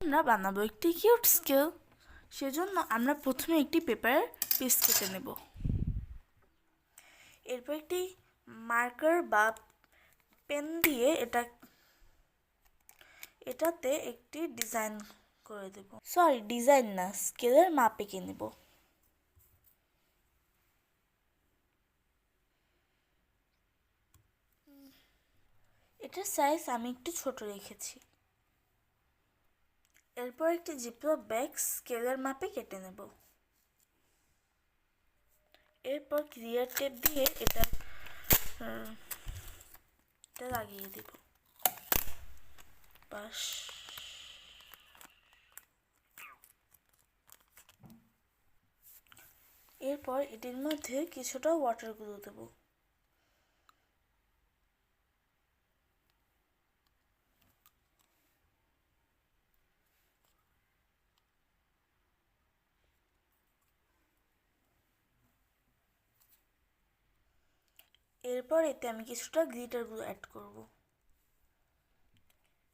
আমরা বানাবো একটি কিউট স্কেল। সেজন্য আমরা প্রথমে একটি পেপারের পিস কেটে নেব। এরপর একটি মার্কার বা পেন দিয়ে এটাতে একটি ডিজাইন করে দেব। ডিজাইন না, স্কেলের মাপ এঁকে নেব। এটার সাইজ আমি একটু ছোট রেখেছি। এরপর একটি জিপলক ব্যাগ স্কেলের মাপে কেটে নেব। এরপর ক্লিয়ার টেপ দিয়ে এটা লাগিয়ে দেব। বাস এরপর এটির মধ্যে কিছুটা ওয়াটার গুলো দেব। এরপর এতে আমি কিছুটা গ্লিটার গুলো অ্যাড করব।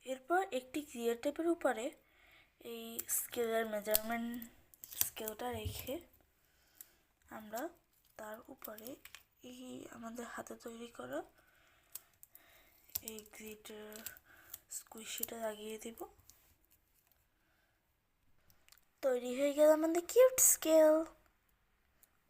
এরপর একটি ক্লিয়ার টেপের উপরে এই স্কেলের মেজারমেন্ট স্কেলটা রেখে আমরা তার উপরে এই আমাদের হাতে তৈরি করা এই গ্লিটার স্কুইশিটা লাগিয়ে দেব। তৈরি হয়ে গেল আমাদের কিউট স্কেল।